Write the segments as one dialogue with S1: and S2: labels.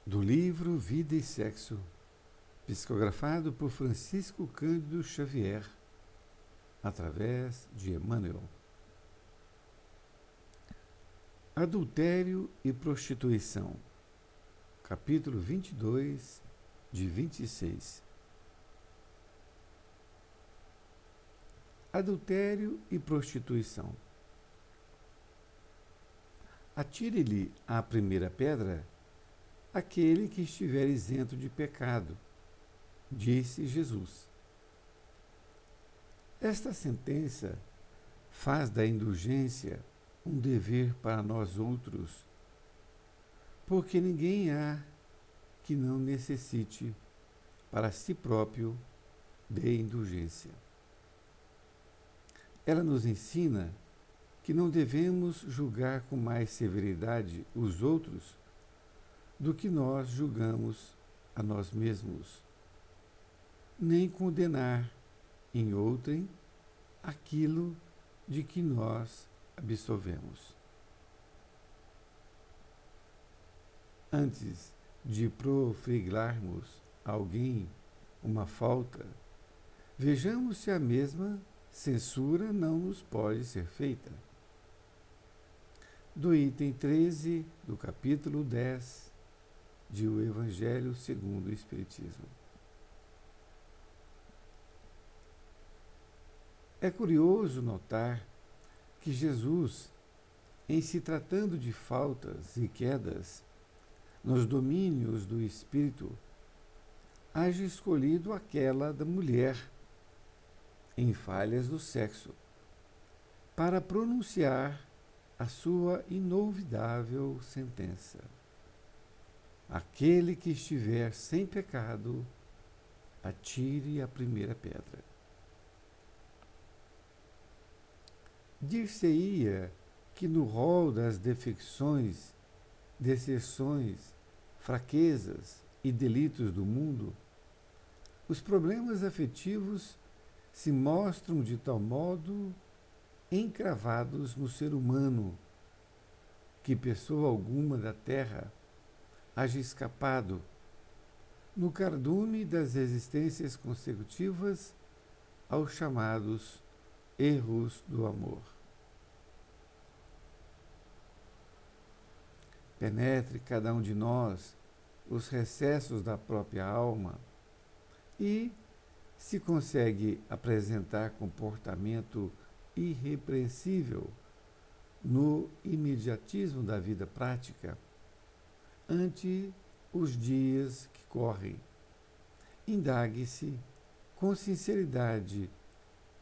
S1: do livro Vida e Sexo, psicografado por Francisco Cândido Xavier, através de Emmanuel. Adultério e prostituição, capítulo 22, de 26. Adultério e prostituição. Atire-lhe a primeira pedra aquele que estiver isento de pecado, disse Jesus. Esta sentença faz da indulgência um dever para nós outros, porque ninguém há que não necessite para si próprio de indulgência. Ela nos ensina que não devemos julgar com mais severidade os outros do que nós julgamos a nós mesmos, nem condenar em outrem aquilo de que nós absolvemos. Antes de profliglarmos a alguém uma falta, vejamos se a mesma censura não nos pode ser feita. Do item 13 do capítulo 10 de O Evangelho segundo o Espiritismo. É curioso notar que Jesus, em se tratando de faltas e quedas nos domínios do espírito, haja escolhido aquela da mulher em falhas do sexo, para pronunciar a sua inolvidável sentença. Aquele que estiver sem pecado, atire a primeira pedra. Dir-se-ia que no rol das defecções, deserções, fraquezas e delitos do mundo, os problemas afetivos se mostram de tal modo encravados no ser humano que pessoa alguma da terra haja escapado no cardume das existências consecutivas aos chamados erros do amor. Penetre cada um de nós os recessos da própria alma e, se consegue apresentar comportamento irrepreensível no imediatismo da vida prática, ante os dias que correm, indague-se com sinceridade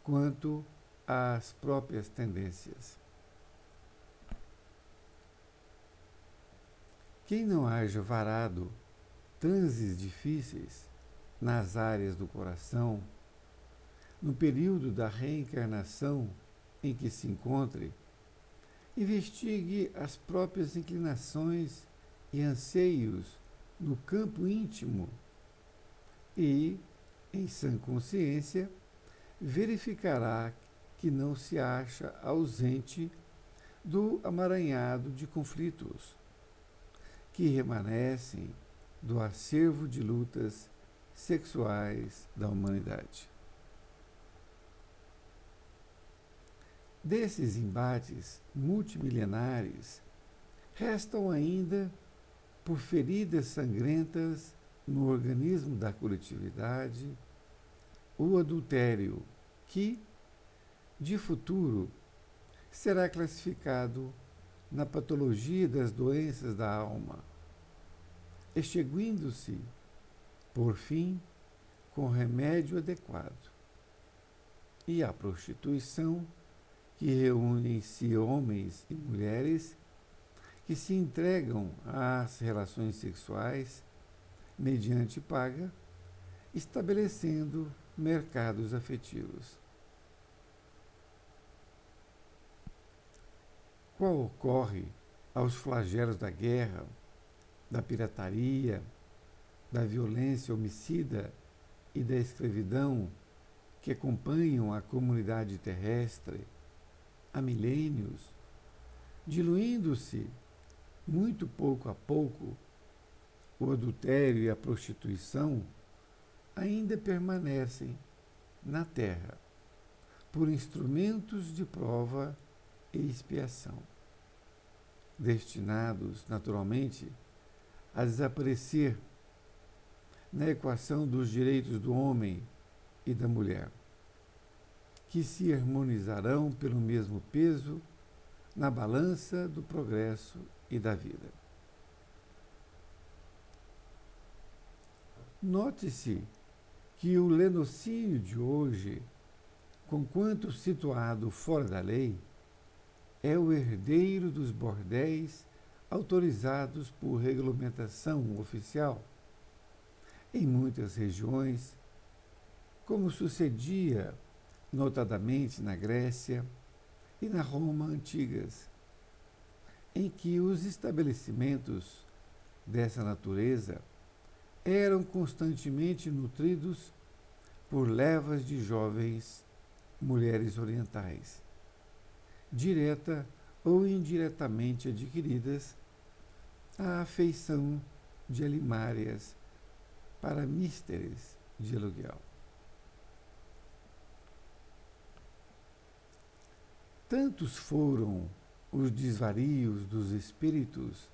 S1: quanto às próprias tendências. Quem não haja varado transes difíceis nas áreas do coração, no período da reencarnação em que se encontre, investigue as próprias inclinações e anseios no campo íntimo e, em sã consciência, verificará que não se acha ausente do amaranhado de conflitos que remanescem do acervo de lutas sexuais da humanidade. Desses embates multimilenares, restam ainda, por feridas sangrentas no organismo da coletividade, o adultério, que, de futuro, será classificado na patologia das doenças da alma, extinguindo-se, por fim, com remédio adequado. E a prostituição, que reúne em si homens e mulheres que se entregam às relações sexuais mediante paga, estabelecendo mercados afetivos. Qual ocorre aos flagelos da guerra, da pirataria, da violência homicida e da escravidão que acompanham a comunidade terrestre há milênios, diluindo-se, muito pouco a pouco, o adultério e a prostituição ainda permanecem na terra por instrumentos de prova e expiação, destinados, naturalmente, a desaparecer na equação dos direitos do homem e da mulher, que se harmonizarão pelo mesmo peso na balança do progresso e da vida. Note-se que o lenocínio de hoje, conquanto situado fora da lei, é o herdeiro dos bordéis autorizados por regulamentação oficial em muitas regiões, como sucedia notadamente na Grécia e na Roma antigas, em que os estabelecimentos dessa natureza eram constantemente nutridos por levas de jovens mulheres orientais, direta ou indiretamente adquiridas à afeição de alimárias para místeres de aluguel. Tantos foram os desvarios dos espíritos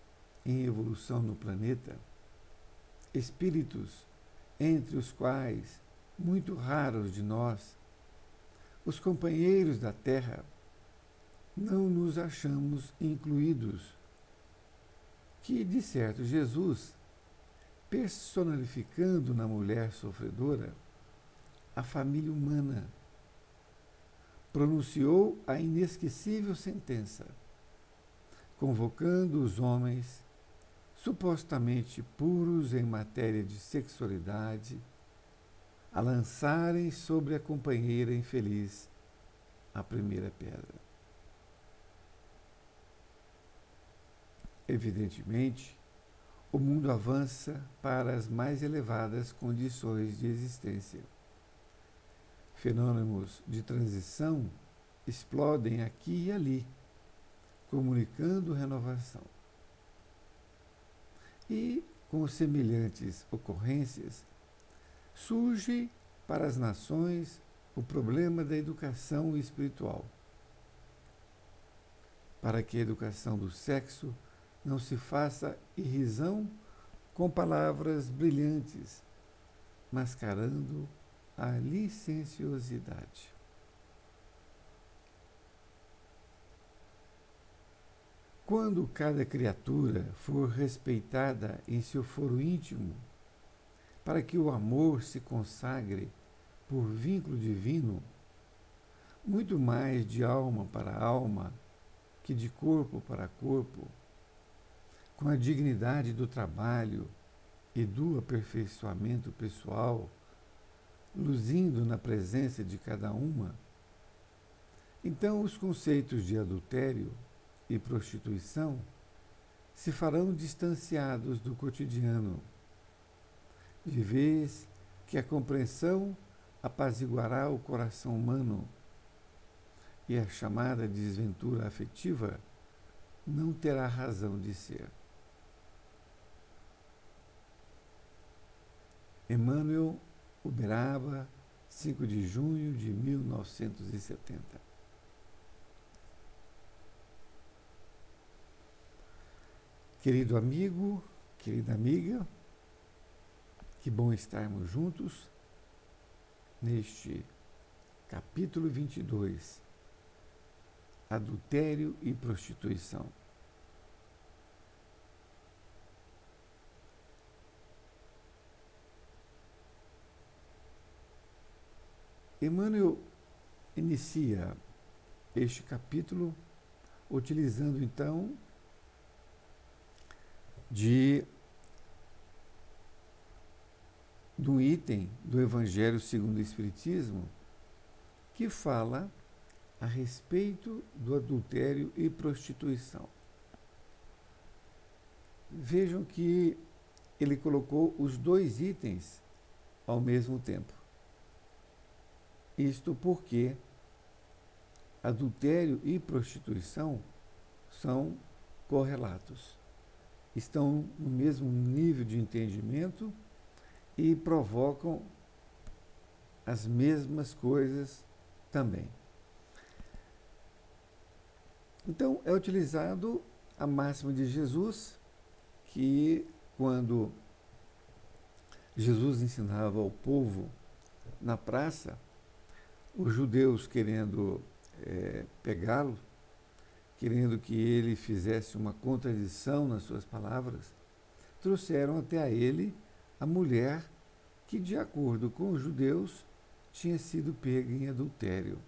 S1: em evolução no planeta, espíritos entre os quais muito raros de nós, os companheiros da Terra, não nos achamos incluídos, que, de certo, Jesus, personificando na mulher sofredora a família humana, pronunciou a inesquecível sentença, convocando os homens supostamente puros em matéria de sexualidade a lançarem sobre a companheira infeliz a primeira pedra. Evidentemente, o mundo avança para as mais elevadas condições de existência. Fenômenos de transição explodem aqui e ali, comunicando renovação. E, com semelhantes ocorrências, surge para as nações o problema da educação espiritual, para que a educação do sexo não se faça irrisão com palavras brilhantes, mascarando a licenciosidade. Quando cada criatura for respeitada em seu foro íntimo, para que o amor se consagre por vínculo divino, muito mais de alma para alma que de corpo para corpo, com a dignidade do trabalho e do aperfeiçoamento pessoal, luzindo na presença de cada uma, então os conceitos de adultério e prostituição se farão distanciados do cotidiano, de vez que a compreensão apaziguará o coração humano e a chamada desventura afetiva não terá razão de ser. Emmanuel Uberaba, 5 de junho de 1970. Querido amigo, querida amiga, que bom estarmos juntos neste capítulo 22, Adultério e Prostituição. Emmanuel inicia este capítulo utilizando então de um item do Evangelho segundo o Espiritismo que fala a respeito do adultério e prostituição. Vejam que ele colocou os dois itens ao mesmo tempo. Isto porque adultério e prostituição são correlatos. estão no mesmo nível de entendimento e provocam as mesmas coisas também. Então, é utilizado a máxima de Jesus, que quando Jesus ensinava ao povo na praça, os judeus querendo pegá-lo, querendo que ele fizesse uma contradição nas suas palavras, trouxeram até a ele a mulher que, de acordo com os judeus, tinha sido pega em adultério.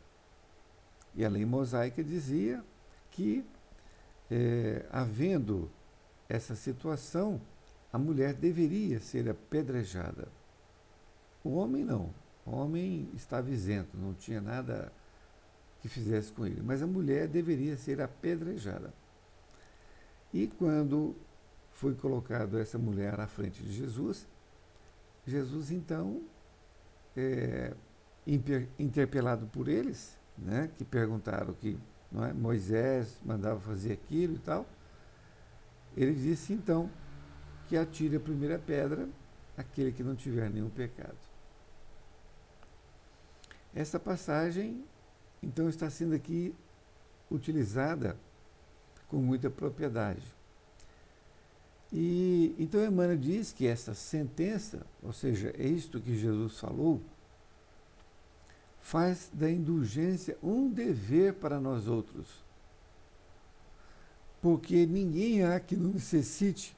S1: E a lei mosaica dizia que, havendo essa situação, a mulher deveria ser apedrejada. O homem não. O homem estava isento, não tinha nada que fizesse com ele. Mas a mulher deveria ser apedrejada. E quando foi colocado essa mulher à frente de Jesus, Jesus então, interpelado por eles, né, que perguntaram que Moisés mandava fazer aquilo e tal, ele disse então que atire a primeira pedra aquele que não tiver nenhum pecado. Essa passagem então está sendo aqui utilizada com muita propriedade. E então Emmanuel diz que essa sentença, ou seja, é isto que Jesus falou, faz da indulgência um dever para nós outros. Porque ninguém há que não necessite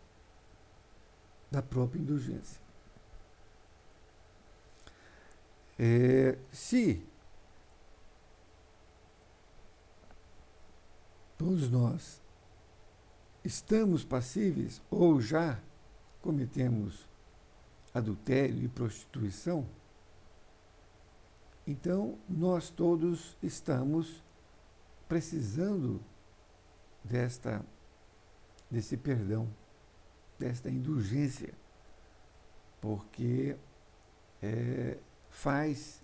S1: da própria indulgência. Se todos nós estamos passíveis ou já cometemos adultério e prostituição, então nós todos estamos precisando desse perdão, desta indulgência, porque faz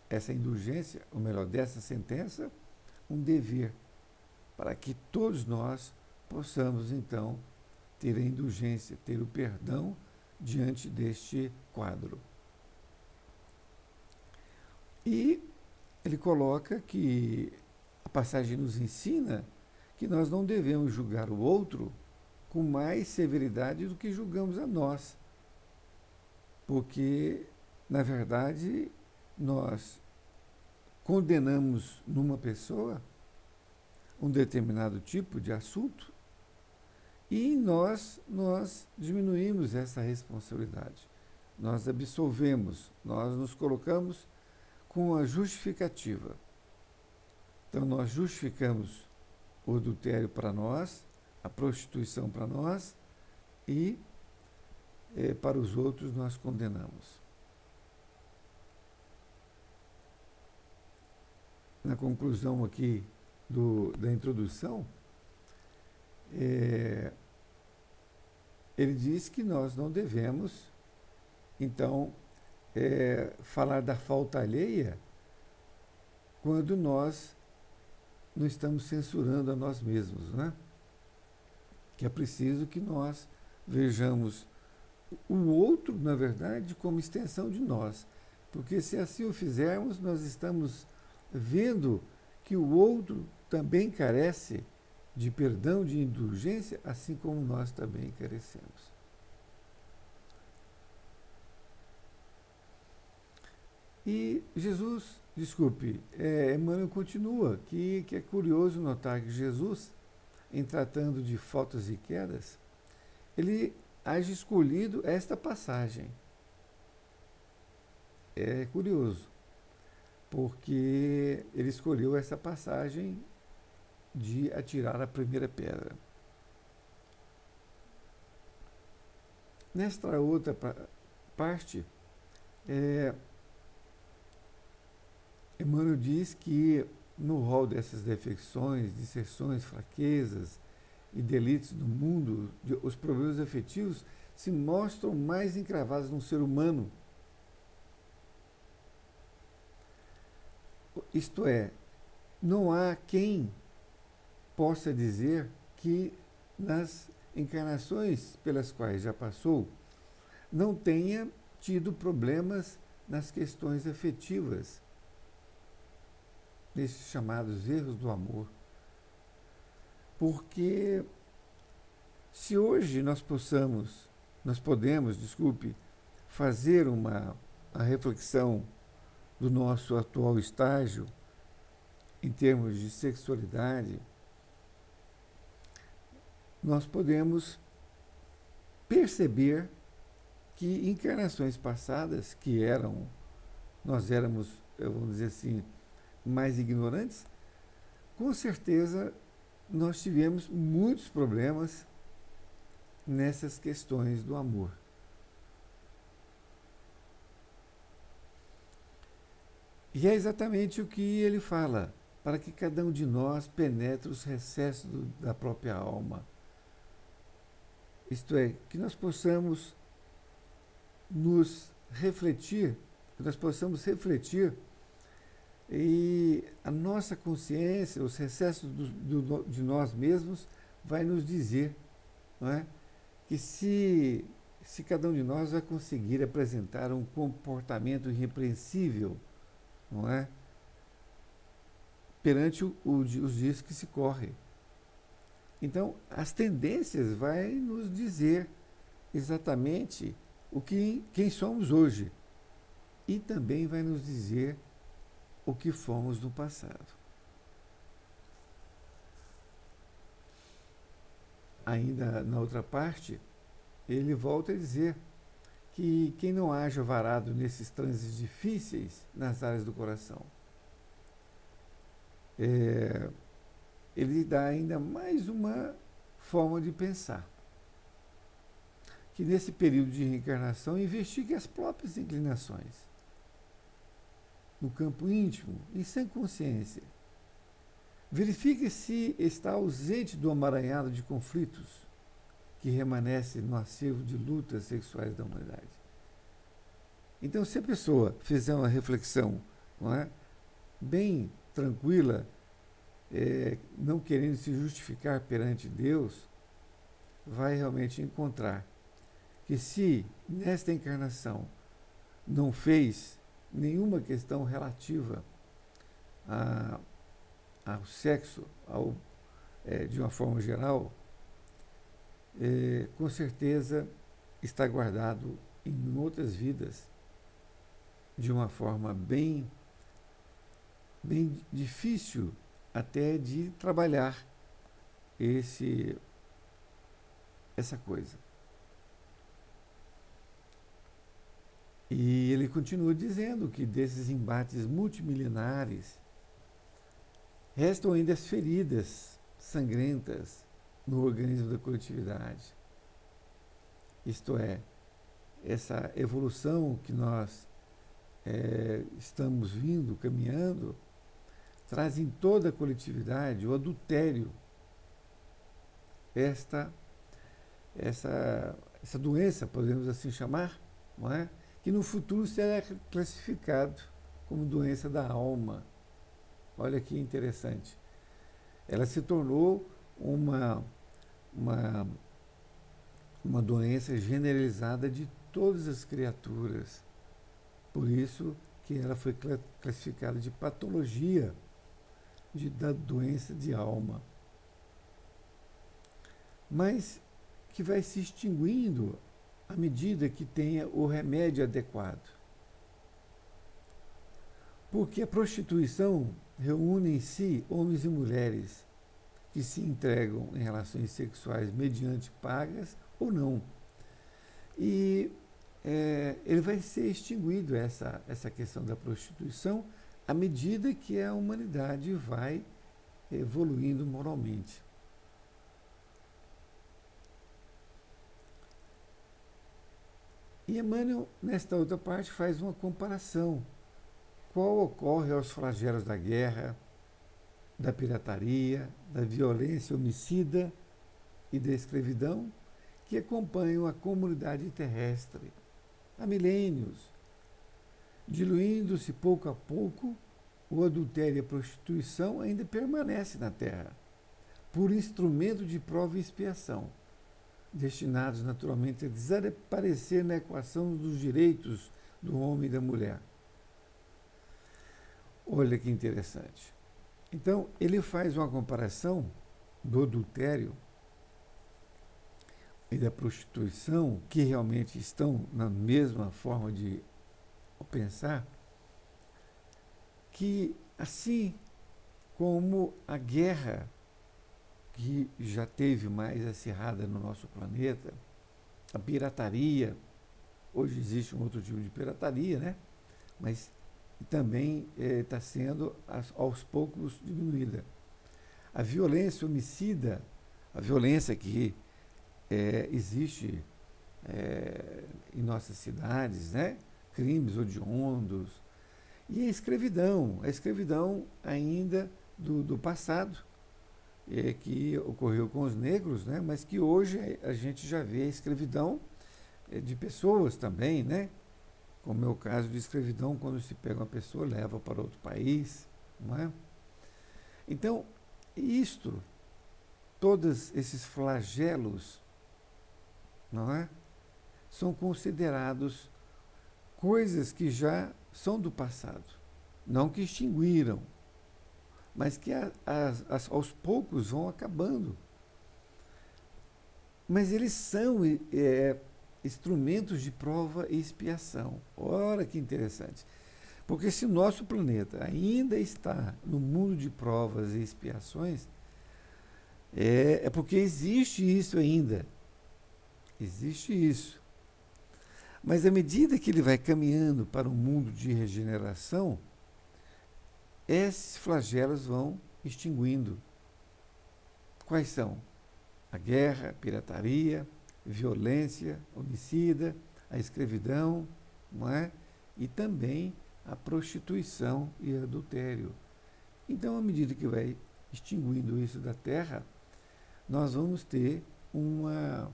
S1: essa indulgência, ou melhor, dessa sentença, um dever, para que todos nós possamos, então, ter a indulgência, ter o perdão diante deste quadro. E ele coloca que a passagem nos ensina que nós não devemos julgar o outro com mais severidade do que julgamos a nós. Porque, na verdade, nós condenamos numa pessoa um determinado tipo de assunto e nós diminuímos essa responsabilidade. Nós absolvemos, nós nos colocamos com a justificativa. Então, nós justificamos o adultério para nós, a prostituição para nós e para os outros nós condenamos. Na conclusão aqui da introdução, ele diz que nós não devemos, então, falar da falta alheia quando nós não estamos censurando a nós mesmos, né? Que é preciso que nós vejamos o outro, na verdade, como extensão de nós. Porque se assim o fizermos, nós estamos vendo que o outro também carece de perdão, de indulgência, assim como nós também carecemos. E Jesus, Emmanuel continua, que é curioso notar que Jesus, em tratando de faltas e quedas, ele haja escolhido esta passagem. É curioso, porque ele escolheu essa passagem de atirar a primeira pedra. Nesta outra parte, Emmanuel diz que no rol dessas defecções, disserções, fraquezas e delitos do mundo, os problemas afetivos se mostram mais encravados no ser humano. Isto é, não há quem possa dizer que nas encarnações pelas quais já passou, não tenha tido problemas nas questões afetivas, nesses chamados erros do amor. Porque se hoje nós podemos, fazer a reflexão do nosso atual estágio em termos de sexualidade, nós podemos perceber que encarnações passadas, nós éramos, vamos dizer assim, mais ignorantes, com certeza nós tivemos muitos problemas nessas questões do amor. E é exatamente o que ele fala, para que cada um de nós penetre os recessos da própria alma. Isto é, que nós possamos refletir e a nossa consciência, os recessos de nós mesmos, vai nos dizer, não é? Que se cada um de nós vai conseguir apresentar um comportamento irrepreensível, não é? Perante os dias que se correm. Então, as tendências vai nos dizer exatamente quem somos hoje e também vai nos dizer o que fomos no passado. Ainda na outra parte, ele volta a dizer que quem não haja varado nesses trânsitos difíceis nas áreas do coração, ele dá ainda mais uma forma de pensar. Que nesse período de reencarnação investigue as próprias inclinações, no campo íntimo e sem consciência. Verifique se está ausente do emaranhado de conflitos que remanesce no acervo de lutas sexuais da humanidade. Então, se a pessoa fizer uma reflexão, não é, bem tranquila, não querendo se justificar perante Deus, vai realmente encontrar que se nesta encarnação não fez nenhuma questão relativa ao sexo, de uma forma geral, com certeza está guardado em outras vidas de uma forma bem difícil até de trabalhar essa coisa. E ele continua dizendo que desses embates multimilenares restam ainda as feridas sangrentas no organismo da coletividade. Isto é, essa evolução que nós estamos caminhando, traz em toda a coletividade o adultério, essa doença, podemos assim chamar, não é? Que no futuro será classificado como doença da alma. Olha que interessante. Ela se tornou uma doença generalizada de todas as criaturas. Por isso que ela foi classificada de patologia da doença de alma. Mas que vai se extinguindo à medida que tenha o remédio adequado. Porque a prostituição reúne em si homens e mulheres que se entregam em relações sexuais mediante pagas ou não. E ele vai ser extinguido, essa questão da prostituição, à medida que a humanidade vai evoluindo moralmente. E Emmanuel, nesta outra parte, faz uma comparação. Qual ocorre aos flagelos da guerra, da pirataria, da violência homicida e da escravidão que acompanham a comunidade terrestre há milênios, diluindo-se pouco a pouco, o adultério e a prostituição ainda permanecem na Terra, por instrumento de prova e expiação, destinados naturalmente a desaparecer na equação dos direitos do homem e da mulher. Olha que interessante. Então, ele faz uma comparação do adultério e da prostituição, que realmente estão na mesma forma de pensar, que assim como a guerra que já teve mais acirrada no nosso planeta, a pirataria, hoje existe um outro tipo de pirataria, né? Mas também está sendo aos poucos diminuída. A violência homicida, a violência que existe em nossas cidades, né? Crimes hediondos, e a escravidão ainda do passado, que ocorreu com os negros, né? Mas que hoje a gente já vê a escravidão de pessoas também, né? Como é o caso de escravidão, quando se pega uma pessoa e leva para outro país, não é? Então, todos esses flagelos, não é? São considerados coisas que já são do passado, não que extinguiram, mas que aos poucos vão acabando. Mas eles são instrumentos de prova e expiação. Olha que interessante. Porque se o nosso planeta ainda está no mundo de provas e expiações, é porque existe isso ainda. Existe isso. Mas à medida que ele vai caminhando para um mundo de regeneração, esses flagelos vão extinguindo. Quais são? A guerra, a pirataria, violência, homicida, a escravidão, não é? E também a prostituição e adultério. Então, à medida que vai extinguindo isso da Terra, nós vamos ter uma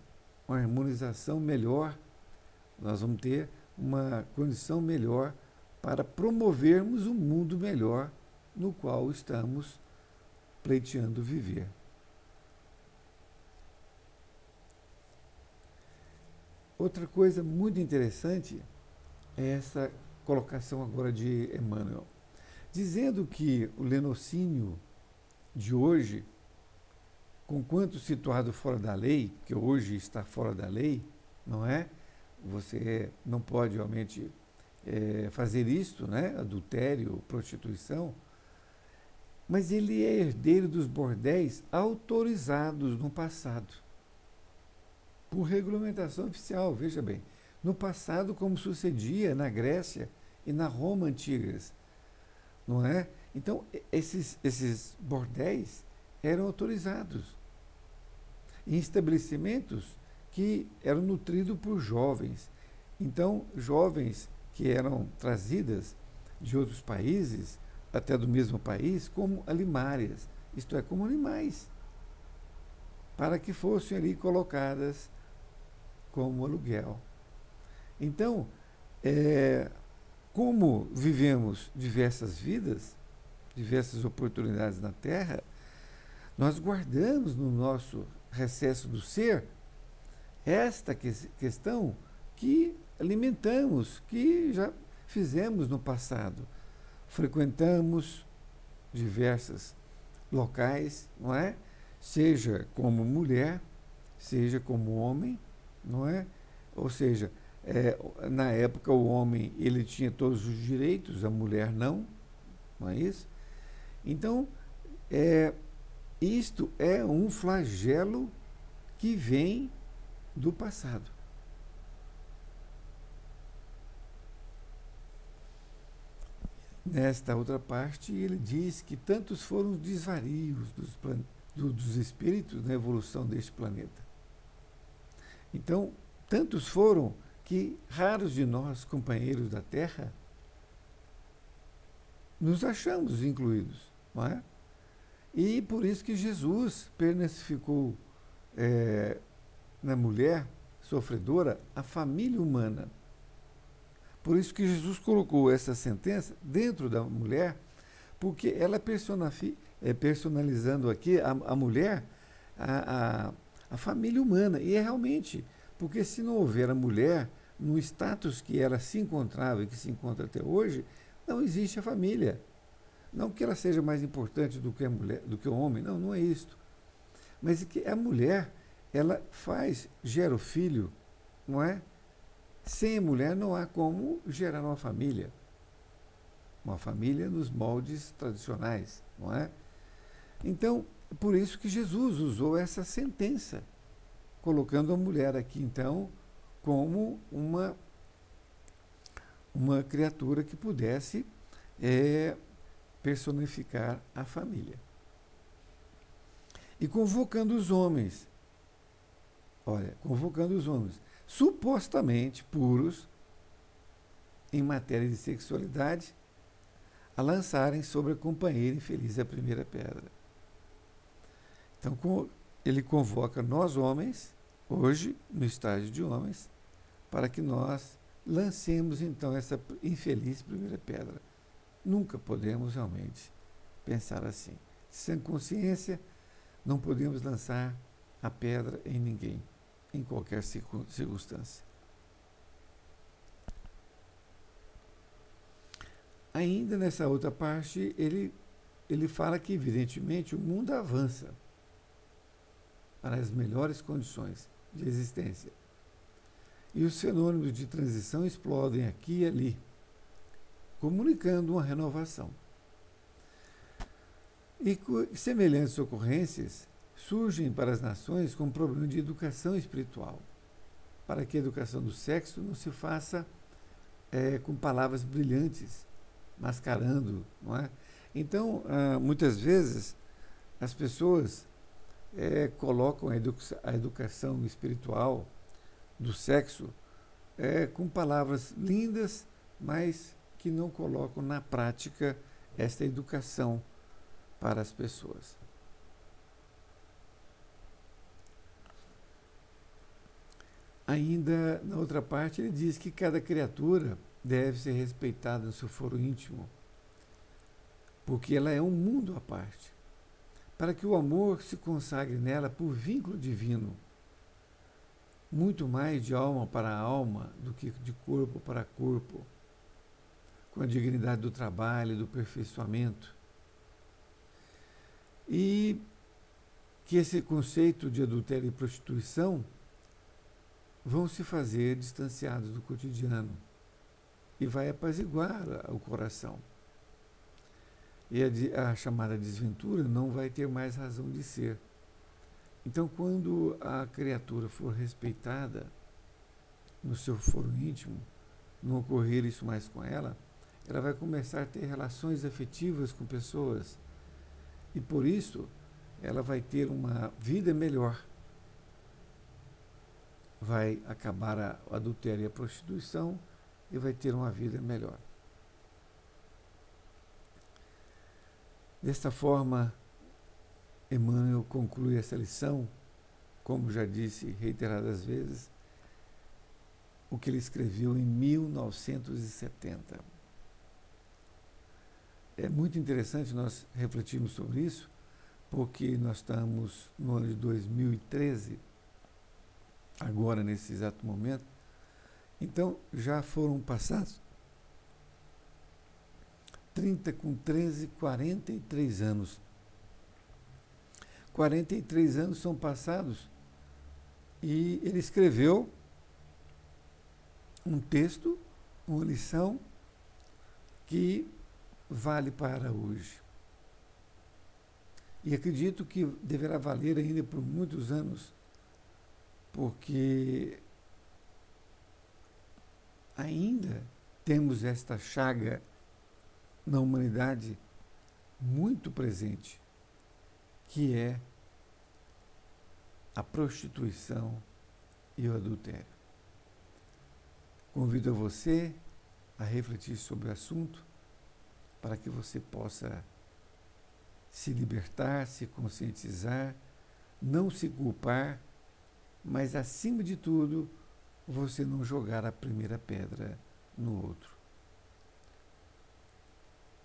S1: harmonização melhor, nós vamos ter uma condição melhor para promovermos um mundo melhor no qual estamos pleiteando viver. Outra coisa muito interessante é essa colocação agora de Emmanuel, dizendo que o lenocínio de hoje, conquanto situado fora da lei, que hoje está fora da lei, não é? Você não pode realmente fazer isto, né? Adultério, prostituição, mas ele é herdeiro dos bordéis autorizados no passado, por regulamentação oficial, veja bem. No passado, como sucedia na Grécia e na Roma antigas, não é? Então, esses bordéis eram autorizados em estabelecimentos que eram nutridos por jovens. Então, jovens que eram trazidas de outros países, até do mesmo país, como alimárias, isto é, como animais, para que fossem ali colocadas como aluguel. Então, como vivemos diversas vidas, diversas oportunidades na Terra, nós guardamos no nosso recesso do ser esta questão que alimentamos, que já fizemos no passado. Frequentamos diversos locais, não é? Seja como mulher, seja como homem, não é? Ou seja, na época o homem ele tinha todos os direitos, a mulher não é isso? Então, isto é um flagelo que vem do passado. Nesta outra parte, ele diz que tantos foram os desvarios dos espíritos na evolução deste planeta. Então, tantos foram que raros de nós, companheiros da Terra, nos achamos incluídos, não é? E por isso que Jesus personificou na mulher sofredora a família humana. Por isso que Jesus colocou essa sentença dentro da mulher, porque ela personalizando aqui a mulher, a a família humana. E é realmente, porque se não houver a mulher no status que ela se encontrava e que se encontra até hoje, não existe a família. Não que ela seja mais importante do que a mulher, do que o homem, não, não é isso. Mas é que a mulher, ela gera o filho, não é? Sem a mulher não há como gerar uma família nos moldes tradicionais, não é? Então, por isso que Jesus usou essa sentença, colocando a mulher aqui, então, como uma criatura que pudesse personificar a família. E convocando os homens, supostamente puros, em matéria de sexualidade, a lançarem sobre a companheira infeliz a primeira pedra. Então, ele convoca nós homens, hoje, no estágio de homens, para que nós lancemos então essa infeliz primeira pedra. Nunca podemos realmente pensar assim. Sem consciência, não podemos lançar a pedra em ninguém, em qualquer circunstância. Ainda nessa outra parte, ele fala que, evidentemente, o mundo avança para as melhores condições de existência. E os fenômenos de transição explodem aqui e ali, comunicando uma renovação. E semelhantes ocorrências surgem para as nações como problema de educação espiritual, para que a educação do sexo não se faça com palavras brilhantes, mascarando, não é? Então, muitas vezes, as pessoas colocam a educação espiritual do sexo com palavras lindas, mas que não colocam na prática esta educação para as pessoas. Ainda na outra parte, ele diz que cada criatura deve ser respeitada no seu foro íntimo, porque ela é um mundo à parte, para que o amor se consagre nela por vínculo divino, muito mais de alma para alma do que de corpo para corpo, com a dignidade do trabalho, do aperfeiçoamento. E que esse conceito de adultério e prostituição vão se fazer distanciados do cotidiano e vai apaziguar o coração. E a chamada desventura não vai ter mais razão de ser. Então, quando a criatura for respeitada no seu foro íntimo, não ocorrer isso mais com ela, ela vai começar a ter relações afetivas com pessoas. E por isso, ela vai ter uma vida melhor. Vai acabar o adultério e a prostituição e vai ter uma vida melhor. Desta forma, Emmanuel conclui essa lição, como já disse reiteradas vezes, o que ele escreveu em 1970. É muito interessante nós refletirmos sobre isso, porque nós estamos no ano de 2013, agora nesse exato momento. Então, já foram passados 30 com 13, 43 anos. 43 anos são passados e ele escreveu um texto, uma lição que vale para hoje. E acredito que deverá valer ainda por muitos anos, porque ainda temos esta chaga na humanidade muito presente, que é a prostituição e o adultério. Convido a você a refletir sobre o assunto para que você possa se libertar, se conscientizar, não se culpar, mas, acima de tudo, você não jogar a primeira pedra no outro.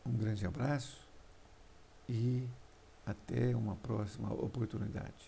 S1: Um grande abraço e até uma próxima oportunidade.